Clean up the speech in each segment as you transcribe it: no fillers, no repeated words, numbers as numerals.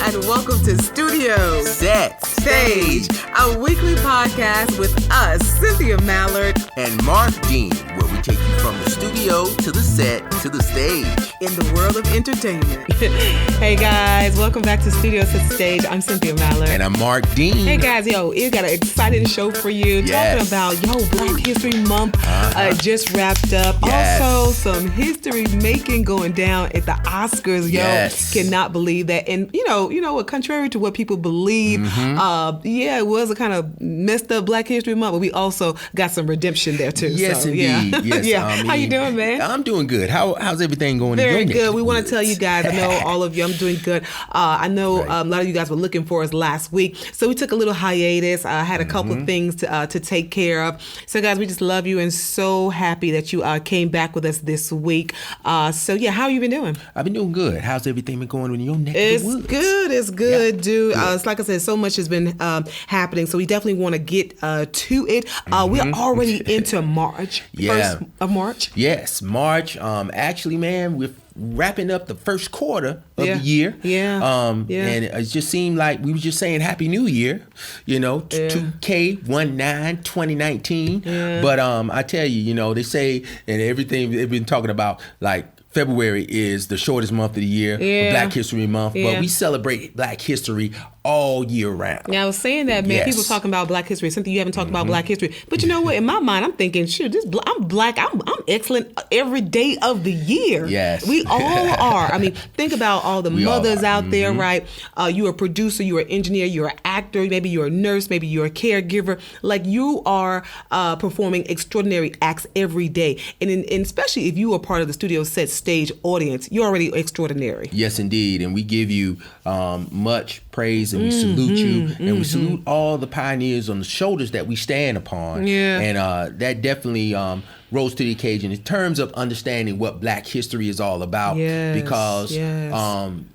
and welcome to Studio Set Stage, a weekly podcast with us, Cynthia Mallard and Marq, where we take you from the studio to the set to the stage in the world of entertainment. Hey guys, welcome back to Studio Set Stage. I'm Cynthia Mallard. And I'm Marq. Hey guys, we got an exciting show for you. Yes. Talking about, Black History Month just wrapped up. Yes. Also, some history making going down at the Oscars. Yes. Cannot believe that. And you know what? Contrary to what people believe, it was a kind of messed up Black History Month, but we also got some redemption there too. Yes, so, indeed. Yeah. Yes. Yeah. How you doing, man? I'm doing good. How's everything going? Very good. We want to tell you guys, I know all of you, I'm doing good. I know a lot of you guys were looking for us last week. So we took a little hiatus. I had a couple of things to take care of. So guys, we just love you and so happy that you came back with us this week. How have you been doing? I've been doing good. How's everything been going in your neck of the woods? It's good, yeah. dude. It's like I said, so much has been happening. So we definitely want to get to it. We're already into March. Yeah. 1st of March. Yes, March. Actually, man, we're wrapping up the first quarter of the year. And it just seemed like we were just saying Happy New Year, 2K19 2019. Yeah. But I tell you, they say, and everything they've been talking about, like, February is the shortest month of the year, Black History Month, but we celebrate Black history all year round. Yeah, I was saying that, man. Yes. People talking about Black history. Cynthia, you haven't talked about Black history. But you know what? In my mind, I'm thinking, shoot, I'm Black. I'm excellent every day of the year. Yes. We all are. I mean, think about all the mothers out there, right? You're a producer, you're an engineer, you're an actor, maybe you're a nurse, maybe you're a caregiver. Like, you are performing extraordinary acts every day. And especially if you are part of the Studio Set Stage audience, you're already extraordinary. Yes, indeed. And we give you much praise, and we salute you, and we salute all the pioneers on the shoulders that we stand upon. Yeah. And that definitely rose to the occasion in terms of understanding what Black history is all about. Yes, because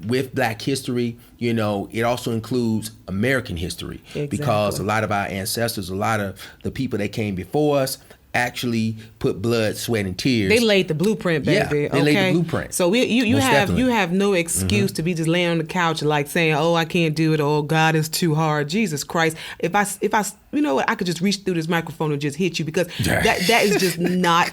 with Black history, it also includes American history. Exactly. Because a lot of our ancestors, a lot of the people that came before us, actually put blood, sweat, and tears. They laid the blueprint, baby. Yeah, they laid the blueprint. So you Most have definitely. no excuse to be just laying on the couch like saying, "Oh, I can't do it," or "Oh, God is too hard." Jesus Christ! If I you know what, I could just reach through this microphone and just hit you, because that is just not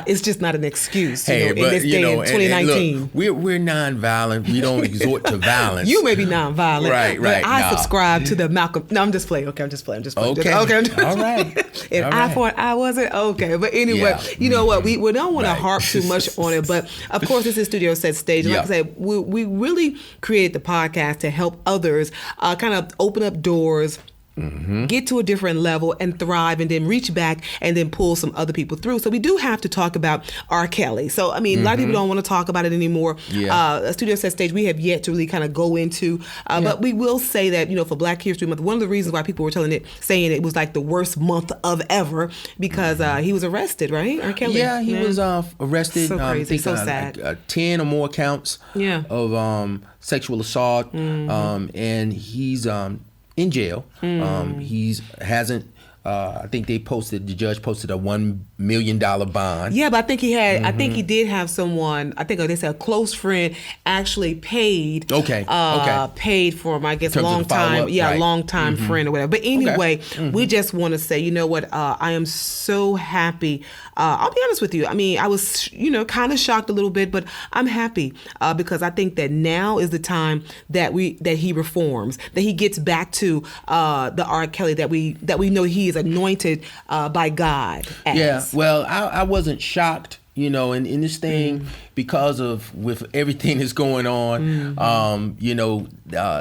it's just not an excuse. In this day in 2019. And look, we're nonviolent. We don't resort to violence. You may be nonviolent, right? But I subscribe to the Malcolm. No, I'm just playing. Okay, I'm just playing. Okay. All right. And eye for an eye, was it? Okay, but anyway, you know what? We don't want to harp too much on it, but of course, this is Studio Set Stage. And like I said, we really created the podcast to help others kind of open up doors, get to a different level and thrive, and then reach back and then pull some other people through. So we do have to talk about R. Kelly. So, I mean, a lot of people don't want to talk about it anymore. Studio Set Stage, we have yet to really kind of go into, but we will say that, for Black History Month, one of the reasons why people were saying it was like the worst month of ever, because he was arrested, right? R. Kelly. Yeah, he was arrested. So crazy, so sad. 10 or more counts of sexual assault, and he's in jail. He hasn't. I think the judge posted a $1 million bond. Yeah, but I think he had. I think he did have someone. I think they said a close friend actually paid. Paid for him. I guess long time. Yeah, right. long time friend or whatever. But anyway, we just want to say, you know what? I am so happy. I'll be honest with you. I mean, I was, kind of shocked a little bit, but I'm happy because I think that now is the time that he reforms, that he gets back to the R. Kelly that we know he is anointed by God as. Yeah, well, I wasn't shocked, in this thing, because of with everything that's going on.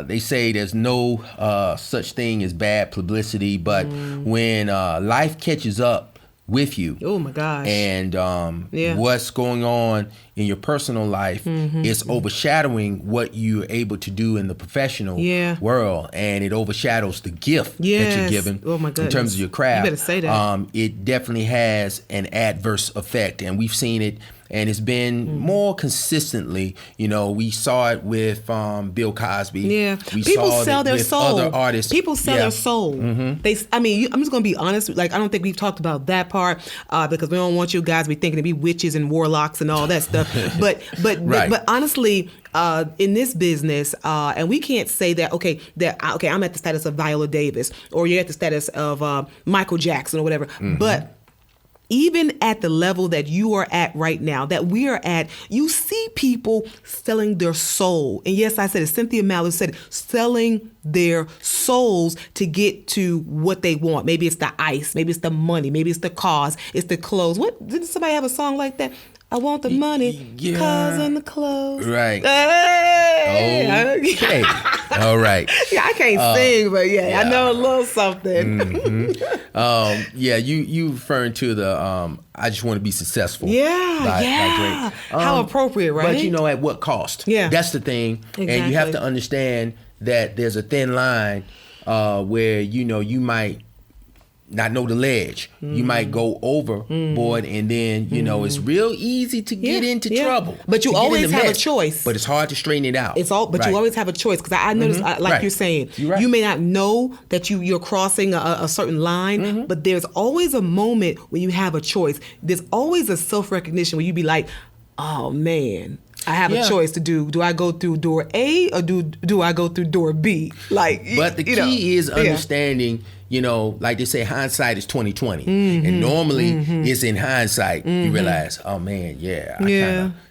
They say there's no such thing as bad publicity, but when life catches up with you, oh my gosh, and what's going on in your personal life is overshadowing what you're able to do in the professional world, and it overshadows the gift that you're given in terms of your craft. You better say that. It definitely has an adverse effect, and we've seen it. And it's been more consistently, we saw it with Bill Cosby. Yeah, we people saw sell it their with soul. Other artists. People sell their soul. I'm just going to be honest. Like, I don't think we've talked about that part because we don't want you guys to be thinking to be witches and warlocks and all that stuff. But honestly, in this business, and we can't say that, okay, I'm at the status of Viola Davis, or you're at the status of Michael Jackson or whatever. But even at the level that you are at right now, that we are at, you see people selling their soul. And yes, I said it, Cynthia Mallard said it, selling their souls to get to what they want. Maybe it's the ice, maybe it's the money, maybe it's the cars, it's the clothes. What, didn't somebody have a song like that? I want the money, cars and the clothes. Right. Hey! Okay. All right. Yeah, I can't sing, but yeah, I know a little something. You referring to the I just want to be successful. Yeah. How appropriate, right? But at what cost? Yeah. That's the thing. Exactly. And you have to understand that there's a thin line where, you might not know the ledge. You might go overboard, and then it's real easy to get into trouble. But you always have a choice. But it's hard to straighten it out. You always have a choice, because I noticed, you're saying, you may not know that you're crossing a certain line, but there's always a moment when you have a choice. There's always a self-recognition where you be like, oh man, I have a choice to do I go through door A or do I go through door B? But the key is understanding, like they say, hindsight is 20/20. And normally it's in hindsight you realize, oh man,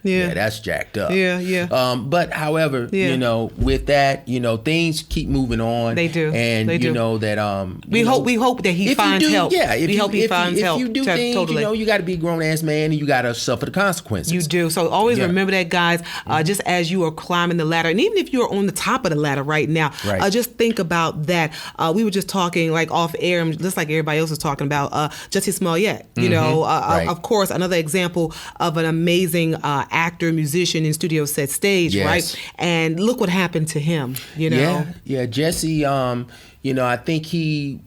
that's jacked up. But however, with that, things keep moving on. They do. And they do. That we hope that he finds help. Yeah, we hope he finds help. If you do things, totally. You got to be a grown ass man, and you got to suffer the consequences. You do. So always remember that, guys. Just as you are climbing the ladder, and even if you're on the top of the ladder right now, just think about that. We were just talking off air, just like everybody else was talking about Jussie Smollett. Of course, another example of an amazing actor, musician in studio set stage, right? And look what happened to him. Yeah, Jussie. I think he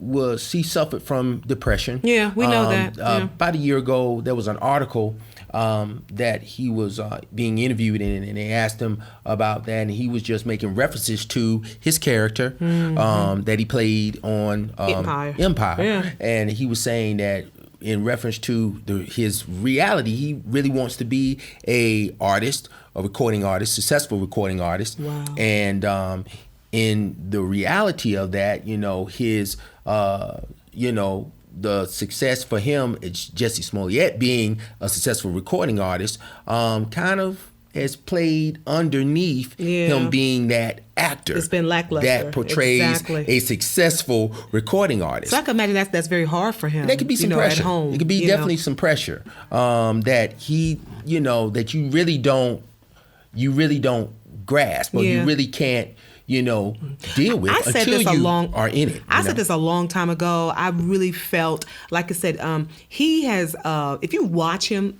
suffered from depression. Yeah, we know that. About a year ago, there was an article that he was being interviewed in, and they asked him about that, and he was just making references to his character that he played on Empire. And he was saying that in reference to his reality, he really wants to be a recording artist, successful recording artist. Wow. And in the reality of that, his the success for him, it's Jussie Smollett being a successful recording artist, kind of has played underneath him being that actor. It's been lackluster. That portrays a successful recording artist. So I can imagine that's very hard for him. There could be some pressure. At home. It could be definitely some pressure that he, that you really don't grasp, or you really can't deal with until you are in it. I said this a long time ago. I really felt, like I said, he has, if you've watched him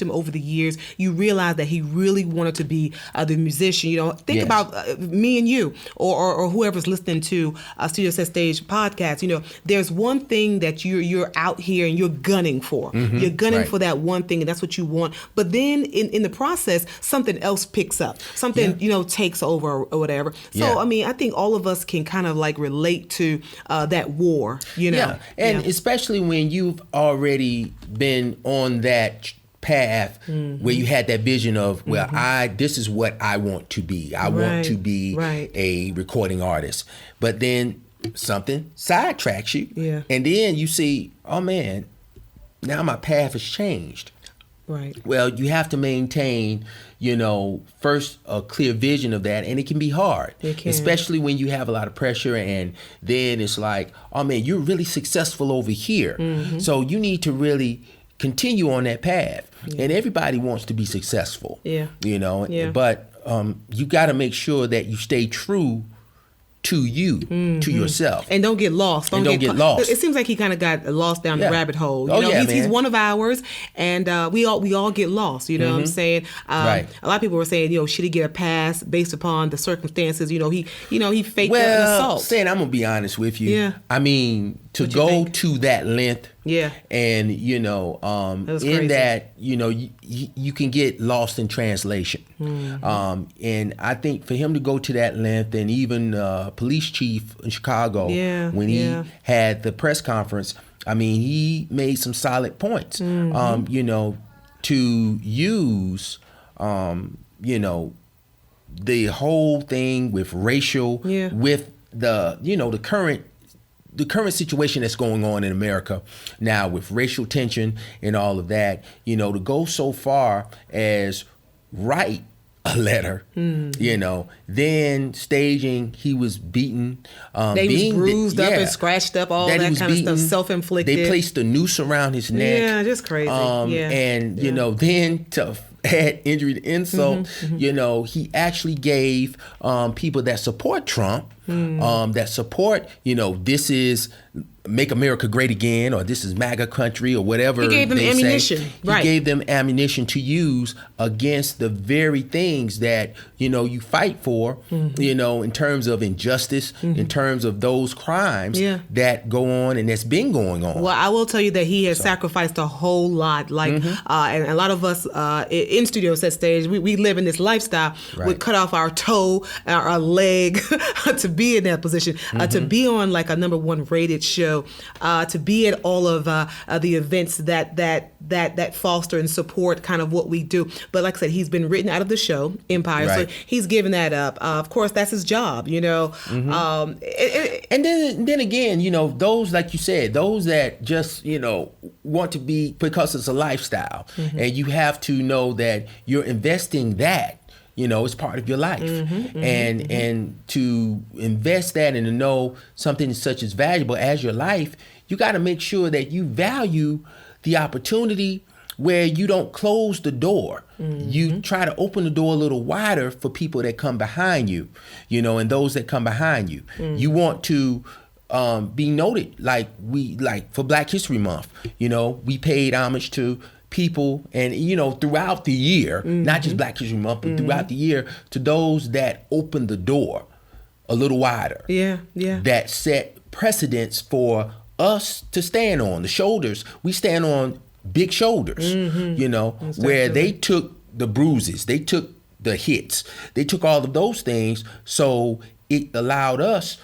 over the years, you realize that he really wanted to be the musician. Think about me and you, or whoever's listening to Studio Set Stage podcast. There's one thing that you're out here and you're gunning for. You're gunning for that one thing, and that's what you want. But then in the process, something else picks up. Something, takes over or whatever. So, I think all of us can kind of relate to that war, Yeah, and especially when you've already been on that path where you had that vision of, this is what I want to be. I want to be a recording artist. But then something sidetracks you. Yeah. And then you see, oh man, now my path has changed. Right. Well, you have to maintain, first a clear vision of that, and it can be hard, especially when you have a lot of pressure, and then it's like, oh man, you're really successful over here, so you need to really continue on that path, and everybody wants to be successful, but you got to make sure that you stay true to you, to yourself. And don't get lost. Don't get lost. It seems like he kind of got lost down the rabbit hole. He's one of ours, and we all get lost. You know what I'm saying? A lot of people were saying, should he get a pass based upon the circumstances? He faked the assault. Saying, I'm gonna be honest with you. Yeah. I mean, to go to that length. Yeah. And in that, you can get lost in translation. And I think for him to go to that length, and even police chief in Chicago, when he had the press conference, he made some solid points. To use the whole thing with racial, with the current situation that's going on in America now with racial tension and all of that, to go so far as write a letter, then staging, he was beaten. He was bruised up and scratched up, all that kind of stuff, self-inflicted. They placed a noose around his neck. Yeah, just crazy. And, then to add injury to insult, he actually gave people that support Trump, that support, this is Make America Great Again, or this is MAGA country, or whatever. He gave them ammunition. He gave them ammunition to use against the very things that, you fight for, in terms of injustice, in terms of those crimes that go on and that's been going on. Well, I will tell you that he has sacrificed a whole lot. And a lot of us in Studio Set Stage, we live in this lifestyle. We cut off our toe, our leg to be in that position, to be on like a #1 rated show. To be at all of the events that foster and support kind of what we do. But like I said, he's been written out of the show, Empire, so he's given that up. Of course, that's his job, and then again, those, like you said, those that just, want to be, because it's a lifestyle, and you have to know that you're investing that. It's part of your life. And to invest that and to know something such as valuable as your life, you got to make sure that you value the opportunity where you don't close the door. You try to open the door a little wider for people that come behind you, and those that come behind you. You want to be noted, like for Black History Month, we paid homage to people, and throughout the year, not just Black History Month, but throughout the year, to those that opened the door a little wider. That set precedents for us to stand on. The shoulders, we stand on big shoulders, where they took the bruises, they took the hits, they took all of those things, so it allowed us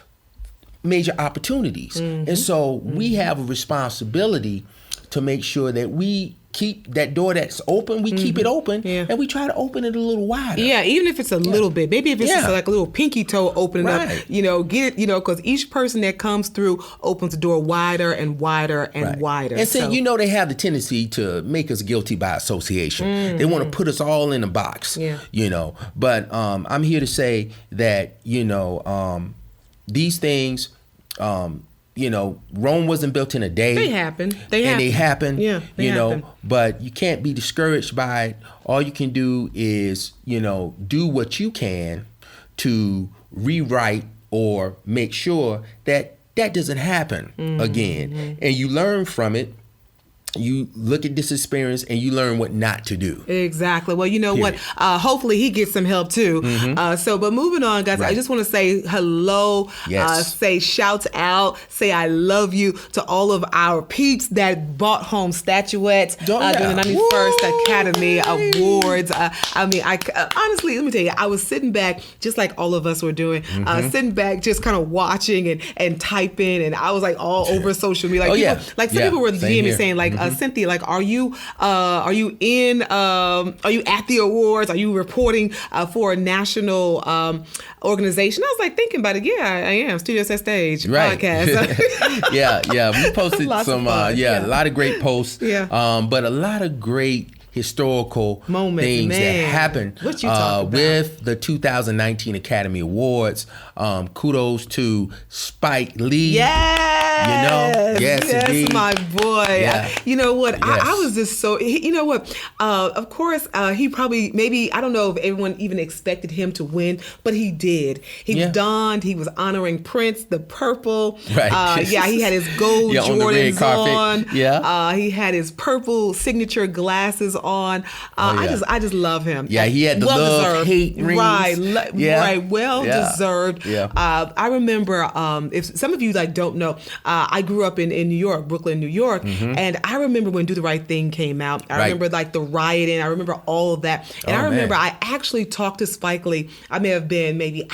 major opportunities. And so we have a responsibility to make sure that we keep that door that's open, we keep it open, and we try to open it a little wider. Yeah, even if it's a little bit. Maybe if it's just like a little pinky toe opening up, get it, because each person that comes through opens the door wider and wider and wider. And so, they have the tendency to make us guilty by association. They want to put us all in a box, But I'm here to say that, these things, Rome wasn't built in a day. They happen. They happen. Yeah, they happen. But you can't be discouraged by it. All you can do is, do what you can to rewrite or make sure that doesn't happen again. And you learn from it. You look at this experience and you learn what not to do. Exactly. Well, what? Hopefully he gets some help too. But moving on, guys, I just want to say hello, say shout out, say I love you to all of our peeps that bought home statuettes during the 91st Academy Awards. Honestly, let me tell you, I was sitting back just like all of us were doing, sitting back just kind of watching and typing, and I was like all over social media. Some people were DMing me saying like, Cynthia, like, are you at the awards? Are you reporting for a national organization? I was like thinking about it. Yeah, I am. Studio Set Stage podcast. We posted some. A lot of great posts. But a lot of great historical moments, things that happened with the 2019 Academy Awards. Kudos to Spike Lee. Yes, indeed. My boy. Yeah. You know what? Yes. I was just so. Of course, he probably maybe I don't know if everyone even expected him to win, but he did. He donned. He was honoring Prince, the purple. Right. He had his gold Jordans on the red carpet. on. He had his purple signature glasses on. I just love him. Yeah, he had the love-hate rings. Right. Well deserved. Yeah. I remember, if some of you don't know, I grew up in New York, Brooklyn, New York, and I remember when Do the Right Thing came out. I remember like the rioting. I remember all of that. And I remember I actually talked to Spike Lee. I may have been maybe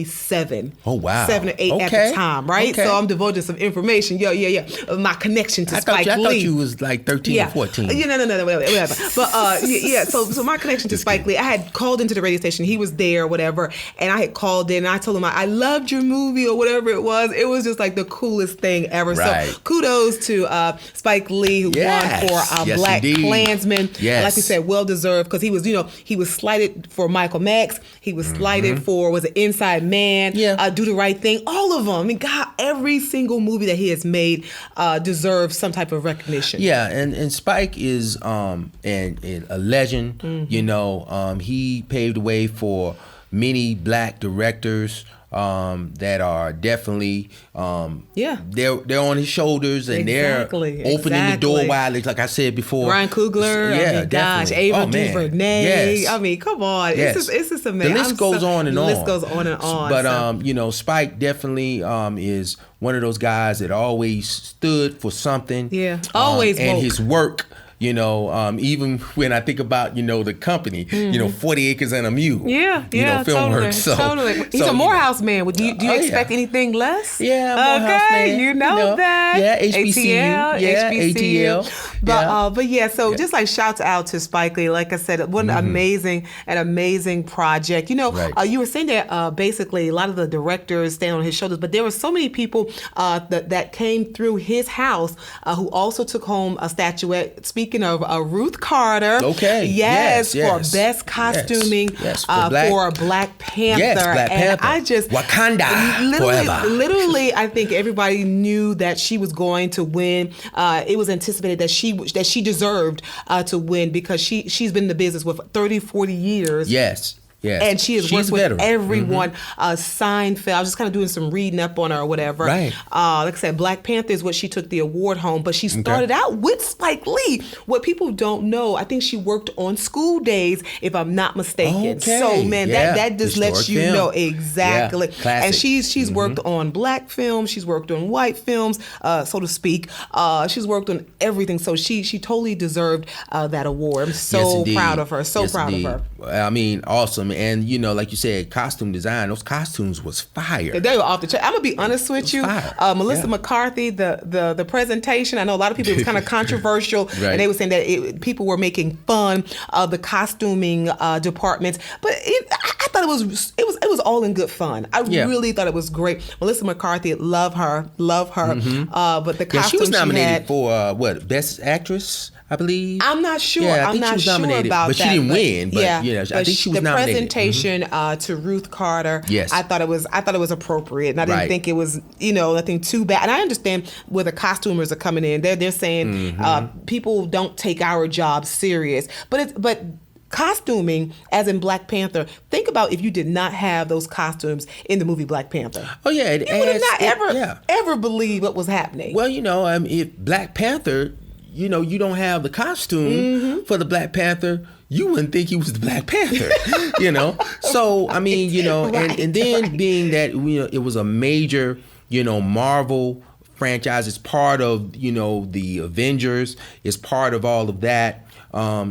7. Oh, wow. 7 or 8 at the time, right? Okay. So I'm divulging some information. Of my connection to Spike Lee. I thought you was like 13 or 14. Yeah, no, whatever. But so my connection to Spike Lee, I had called into the radio station. He was there, whatever, and I had called in and I told him I loved your movie or whatever it was. It was just like the coolest thing ever. Right. So kudos to Spike Lee, who won for Black Klansman. Yes. Like we said, well deserved, because he was slighted for Michael X. He was slighted for Inside Man, Do the Right Thing. All of them. I mean, God, every single movie that he has made deserves some type of recognition. Yeah, and Spike is a legend. He paved the way for many black directors that are definitely they're on his shoulders, and they're opening the door wide, like I said before. Ryan Coogler, Ava DuVernay. Yes. I mean, come on, yes. It's just amazing. The list goes on and on. The list goes on and on. But Spike definitely is one of those guys that always stood for something. Yeah, always and woke. His work. Even when I think about, the company, 40 Acres and a Mule. Yeah, film totally, work. So, totally. He's a Morehouse man. Do you expect anything less? Yeah, Morehouse man. You know that. Yeah, HBCU. HBCU. But so just like shouts out to Spike Lee. Like I said, what an amazing project. You were saying that basically a lot of the directors stand on his shoulders, but there were so many people that came through his house who also took home a statuette. Speaking of Ruth Carter. Okay. Yes, for best costuming for Black Panther. Yes, Black Panther. And I just Wakanda forever. Literally, I think everybody knew that she was going to win. It was anticipated that she deserved to win, because she's been in the business for 30, 40 years. Yes. Yes. And she's worked with everyone. Seinfeld. I was just kind of doing some reading up on her or whatever. Right. Like I said, Black Panther is what she took the award home, but she started out with Spike Lee. What people don't know, I think she worked on School Days, if I'm not mistaken. Okay. So, man, that just lets you know exactly. Classic. And she's worked on black films. She's worked on white films, so to speak. She's worked on everything. So she totally deserved that award. I'm so proud of her. So proud of her. I mean, awesome. And like you said, costume design, those costumes was fire. They were off the chart. I'm gonna be honest with you. Melissa McCarthy, the presentation, I know a lot of people, it was kind of controversial, and they were saying that people were making fun of the costuming departments, but I thought it was all in good fun. I really thought it was great. Melissa McCarthy, love her. But the costume she was nominated had, for Best Actress, I believe. I'm not sure. I think she was nominated, about but that. She didn't win. But I think she was the nominated. The presentation to Ruth Carter. Yes. I thought it was appropriate, and I didn't think it was nothing too bad. And I understand where the costumers are coming in. They're saying people don't take our job serious, but costuming, as in Black Panther, think about if you did not have those costumes in the movie Black Panther. Oh yeah, you would have not ever believe what was happening. Well, if Black Panther, you don't have the costume for the Black Panther, you wouldn't think he was the Black Panther, So, I mean, and then being that, it was a major, Marvel franchise, it's part of, the Avengers, it's part of all of that.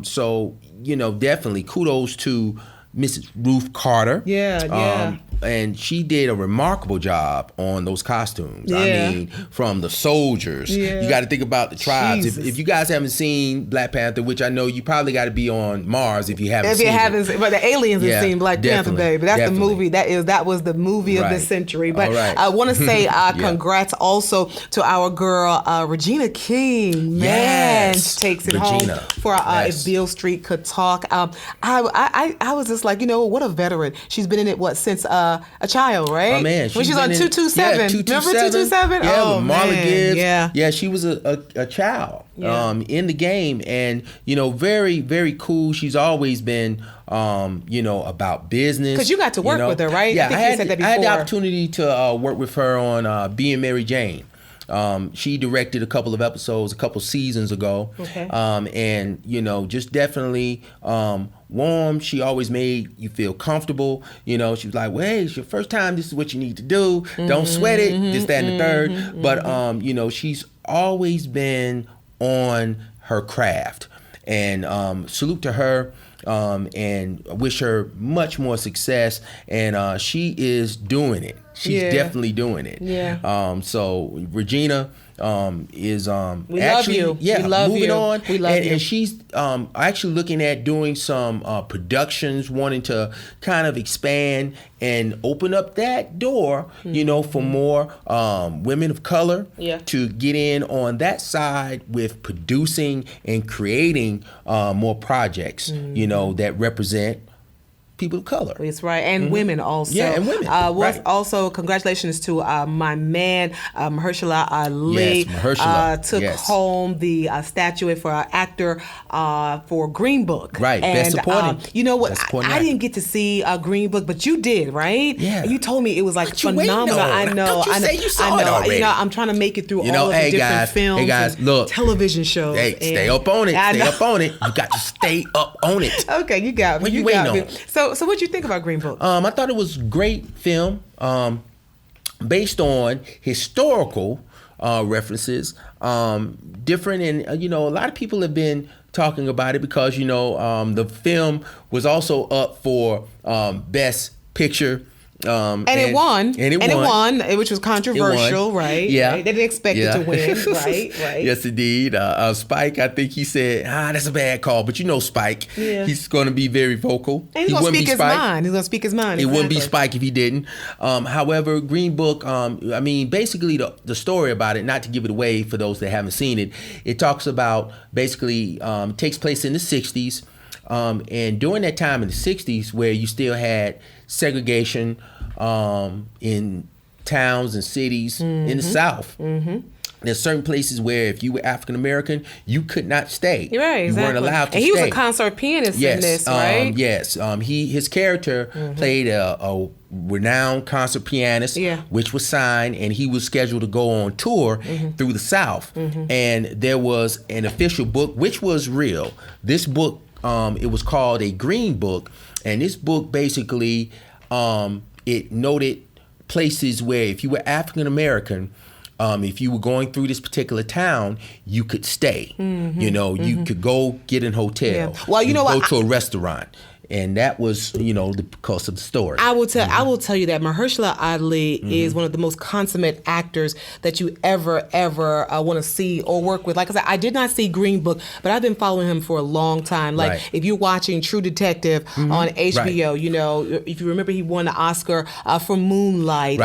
So, definitely kudos to Mrs. Ruth Carter. Yeah. And she did a remarkable job on those costumes. I mean, from the soldiers. You got to think about the tribes. If you guys haven't seen Black Panther, which I know you probably got to be on Mars if you haven't seen it. But the aliens have seen Black Panther, baby. That's the movie. That was the movie of the century. But I want to say congrats also to our girl, Regina King. Man, she takes it home for If Beale Street Could Talk. I was just like, what a veteran. She's been in it, since a child, right? Oh man, when she's on 227. Remember 227? Yeah, with Marla Gibbs. Yeah, she was a child in the game, and very, very cool. She's always been about business. Because you got to work with her, right? Yeah, I think you said that before. I had the opportunity to work with her on Being Mary Jane. She directed a couple of episodes a couple seasons ago. Okay. And, you know, just definitely warm. She always made you feel comfortable. You know, she was like, well, hey, it's your first time. This is what you need to do. Don't sweat it. This, that, and the third. But, you know, she's always been on her craft. And salute to her. And wish her much more success. And she is doing it. She's definitely doing it. Yeah. So Regina is we actually love you. We love moving you. on. We love you. And she's actually looking at doing some productions, wanting to kind of expand and open up that door, you know, for more women of color to get in on that side with producing and creating more projects, you know, that represent people of color. That's right. And women also. Yeah, and women. Right. Also, congratulations to my man, Mahershala Ali. Yes, Mahershala. Took home the statuette for actor for Green Book. Right, and, Best Supporting. You know what? I didn't get to see Green Book, but you did, right? Yeah. You told me it was like What you phenomenal. waiting on? I know. Don't you say you saw it already? You know, I'm trying to make it through You know, all of the different guys, films. hey guys, look, television shows. Hey, stay up on it. Stay up on it. You got to stay up on it. Okay, you got me. What you waiting on? So what do you think about Green Book? I thought it was a great film based on historical references, different. And, you know, a lot of people have been talking about it because, you know, the film was also up for Best Picture. And it won, which was controversial, right? Yeah, right? They didn't expect it to win, right? Yes, indeed. Spike, I think he said, that's a bad call, but you know, Spike, he's going to be very vocal. And he's going to speak his mind. He's going to speak his mind. It wouldn't be Spike if he didn't. However, Green Book, I mean, basically the story about it, not to give it away for those that haven't seen it, it talks about basically takes place in the 60s. And during that time in the 60s where you still had segregation in towns and cities in the South. There's certain places where if you were African American, you could not stay. Right, exactly. You weren't allowed to stay. And he was a concert pianist in this, right? Yes. His character played a renowned concert pianist, which was signed, and he was scheduled to go on tour through the South. And there was an official book, which was real. This book, it was called a Green Book, and this book basically it noted places where if you were African American, if you were going through this particular town, you could stay. You know, you could go get in a hotel. Yeah. Well, you know go what? to a restaurant. And that was, you know, because of the story. I will tell you that Mahershala Ali is one of the most consummate actors that you ever want to see or work with. Like I said, I did not see Green Book, but I've been following him for a long time. Like if you're watching True Detective on HBO, you know, if you remember, he won the Oscar for Moonlight.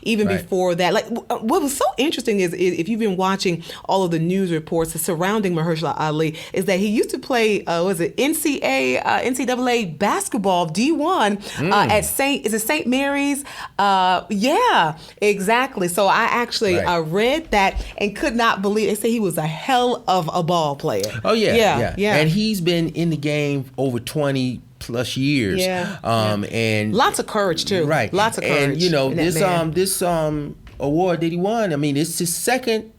Even before that, like what was so interesting is if you've been watching all of the news reports surrounding Mahershala Ali, is that he used to play NCAA basketball D1 at St. Mary's? Yeah, exactly. So I actually read that and could not believe. They say he was a hell of a ball player. Oh yeah. And he's been in the game over 20 plus years. And lots of courage too. Right. Lots of courage. And you know this award that he won. I mean, it's his second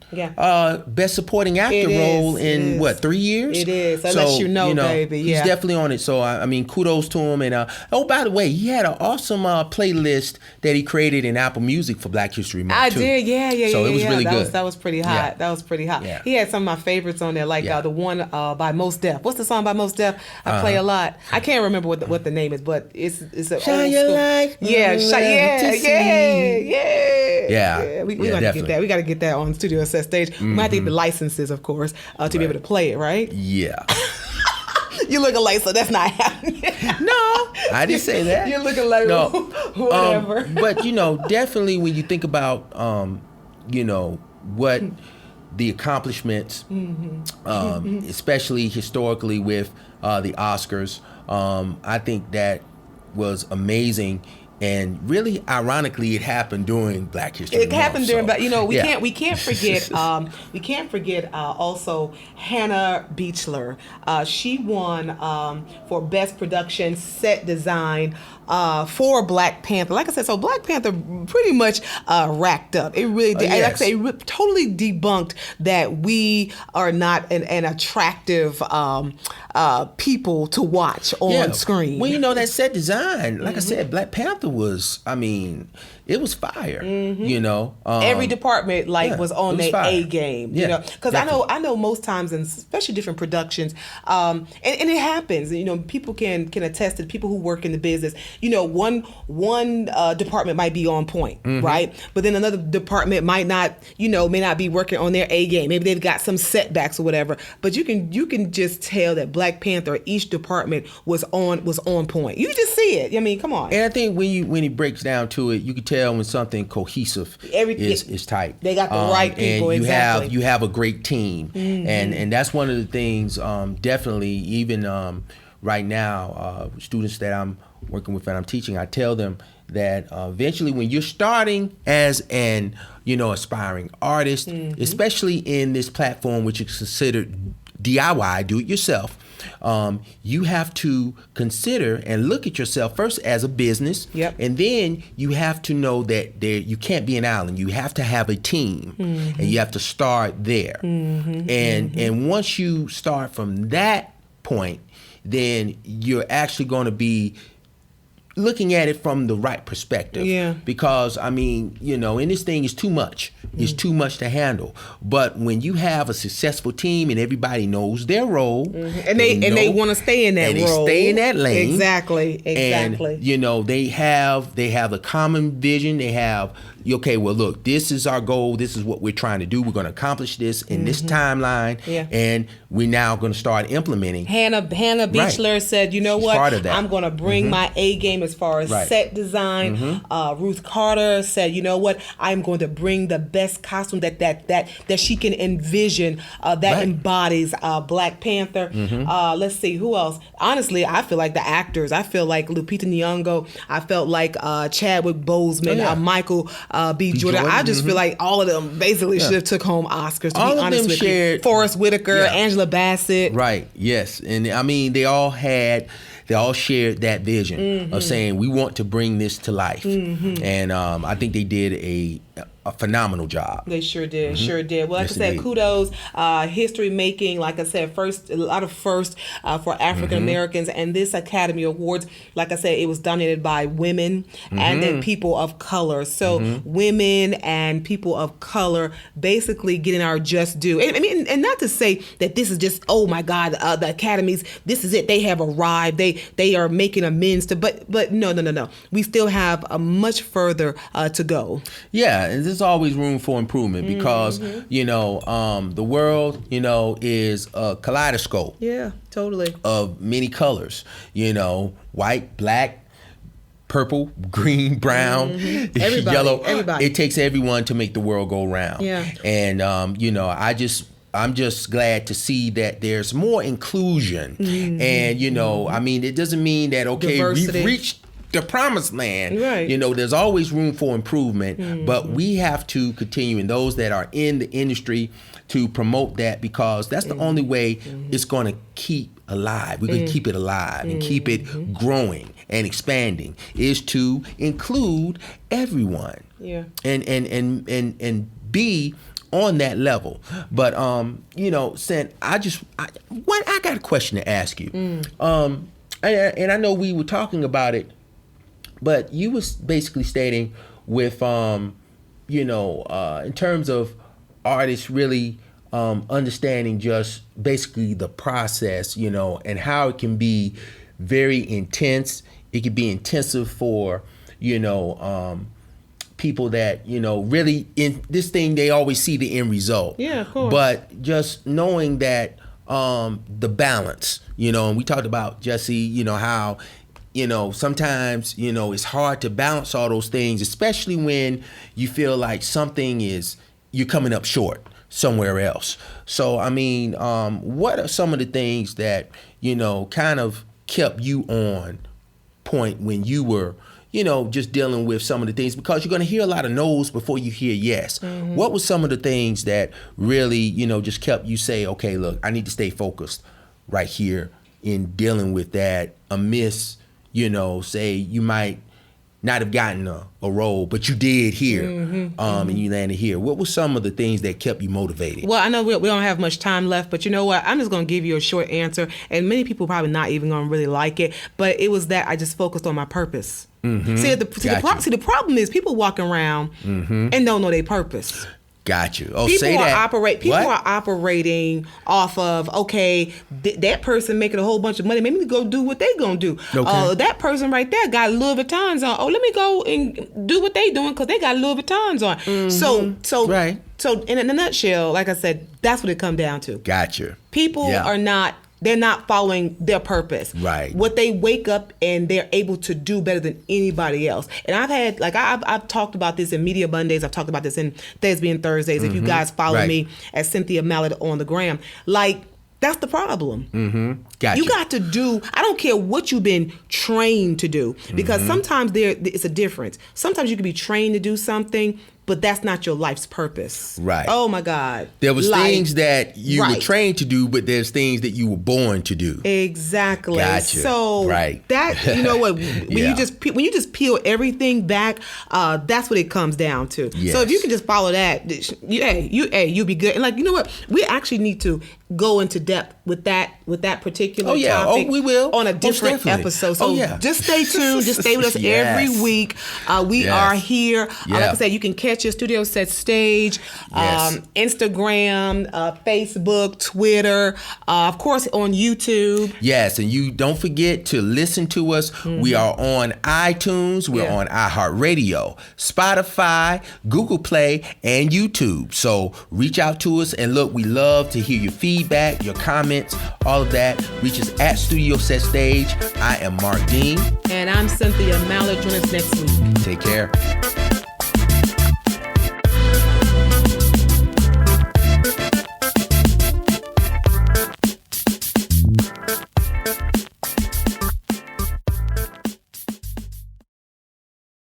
Best Supporting Actor role in 3 years? It is. I'll let you know, baby. He's definitely on it. So I mean, kudos to him. And by the way, he had an awesome playlist that he created in Apple Music for Black History Month. I did, yeah. So it was really good. That was pretty hot. Yeah. That was pretty hot. Yeah. He had some of my favorites on there, like the one by Mos Def. What's the song by Mos Def? I play a lot. I can't remember what the name is, but it's a Shine Your Light. Yeah. We got to get that. We got to get that on Studio Set stage. We might have to get the licenses, of course, to be able to play it, right? Yeah. You looking like, so that's not happening. No, I didn't say that. You're looking like whatever. But definitely when you think about what the accomplishments, especially historically with the Oscars, I think that was amazing. And really, ironically, it happened during Black History Month. It happened during, but we can't forget. We can't forget also Hannah Beachler. She won for Best Production Set Design for Black Panther. Like I said, so Black Panther pretty much racked up. It really did. Yes. Like I say, it totally debunked that we are not an attractive people to watch on screen. Well, you know, that set design, like I said, Black Panther was, I mean, it was fire. You know, every department was on their A game. Yeah, you know, because I know most times, and especially different productions, and it happens. You know, people can attest to people who work in the business. You know, one department might be on point, right? But then another department might not, may not be working on their A game. Maybe they've got some setbacks or whatever. But you can just tell that Black Panther, each department was on point. You just see it. I mean, come on. And I think when he breaks down to it, you can tell when something cohesive is tight. They got the right people. And exactly. you have a great team, and that's one of the things. Definitely, even right now, students that I'm working with and I'm teaching, I tell them that eventually, when you're starting as an aspiring artist, especially in this platform which is considered DIY, do it yourself, you have to consider and look at yourself first as a business, and then you have to know that you can't be an island. You have to have a team, and you have to start there. And once you start from that point, then you're actually going to be looking at it from the right perspective. Yeah. Because, I mean, and this thing is too much. It's too much to handle. But when you have a successful team and everybody knows their role, and they want to stay in that role, they stay in that lane, exactly. And they have a common vision. They have, okay, well, look, this is our goal. This is what we're trying to do. We're going to accomplish this in this timeline, and we're now going to start implementing. Hannah Beachler said, you know what? Part of that. I'm going to bring my A game as far as set design. Ruth Carter said, you know what? I'm going to bring the best costume that she can envision that embodies Black Panther. Let's see, who else? Honestly, I feel like the actors. I feel like Lupita Nyong'o. I felt like Chadwick Boseman, Michael B. Jordan. I just feel like all of them basically should have took home Oscars, to all be honest with you. Forrest Whitaker, Angela Bassett. Right, yes. And I mean, they all shared that vision of saying, we want to bring this to life. And I think they did a phenomenal job. They sure did, sure did. Well, like I said, kudos, history making, like I said, a lot of firsts for African Americans. And this Academy Awards, like I said, it was dominated by women and then people of color. So women and people of color basically getting our just due. I mean, and not to say that this is just, oh my God, the academies, this is it. They have arrived. They are making amends to, but no. We still have a much further to go. Yeah, and there's always room for improvement because, the world, is a kaleidoscope. Yeah, totally. Of many colors, white, black, purple, green, brown, yellow. Everybody. It takes everyone to make the world go round. Yeah. And, I'm just glad to see that there's more inclusion. And, I mean, it doesn't mean that, okay, diversity. We've reached the promised land. Right. There's always room for improvement, but we have to continue, and those that are in the industry, to promote that, because that's the only way it's going to keep alive. We're going to keep it alive and keep it growing and expanding, is to include everyone. Yeah. And be on that level. But Cent, I got a question to ask you. And I know we were talking about it, but you was basically stating with in terms of artists really understanding just basically the process, and how it can be very intense. It can be intensive for people that really in this thing, they always see the end result. Yeah, of course. But just knowing that the balance, and we talked about, Jussie, how sometimes it's hard to balance all those things, especially when you feel like you're coming up short somewhere else. So I mean, what are some of the things that kind of kept you on point when you were just dealing with some of the things, because you're going to hear a lot of no's before you hear yes. What were some of the things that really, just kept you say, okay, look, I need to stay focused right here in dealing with that amidst, say you might not have gotten a role, but you did here, and you landed here. What were some of the things that kept you motivated? Well, I know we don't have much time left, but you know what? I'm just going to give you a short answer, and many people probably not even going to really like it, but it was that I just focused on my purpose. See, the problem is people walk around and don't know their purpose. Got you. Oh, people say that. People are operating off of, that person making a whole bunch of money. Maybe go do what they gonna do. Okay. That person right there got Louis Vuittons on. Oh, let me go and do what they doing because they got Louis Vuittons on. So right. So in a nutshell, like I said, that's what it come down to. Gotcha. People are not. They're not following their purpose. Right. What they wake up and they're able to do better than anybody else. And I've talked about this in Media Mondays. I've talked about this in Thespian Thursdays. If you guys follow me at Cynthia Mallard on the gram, that's the problem. Gotcha. You got to do, I don't care what you've been trained to do, because sometimes it's a difference. Sometimes you can be trained to do something, but that's not your life's purpose. Right. Oh my God. There was things that you were trained to do, but there's things that you were born to do. Exactly. Gotcha. So that, you know what, when you just peel everything back, that's what it comes down to. Yes. So if you can just follow that, you'll be good. And you know what, we actually need to go into depth with that particular topic. Oh, we will. On a different episode. So just stay tuned. Just stay with us every week. We are here. Like I said, you can catch your Studio Set Stage, Instagram, Facebook, Twitter, of course on YouTube. Yes, and you don't forget to listen to us. We are on iTunes, we're on iHeartRadio, Spotify, Google Play, and YouTube. So reach out to us, and look, we love to hear your feedback, your comments, all of that. Reach us at Studio Set Stage. I am Mark Dean. And I'm Cynthia Mallard. Join us next week. Take care.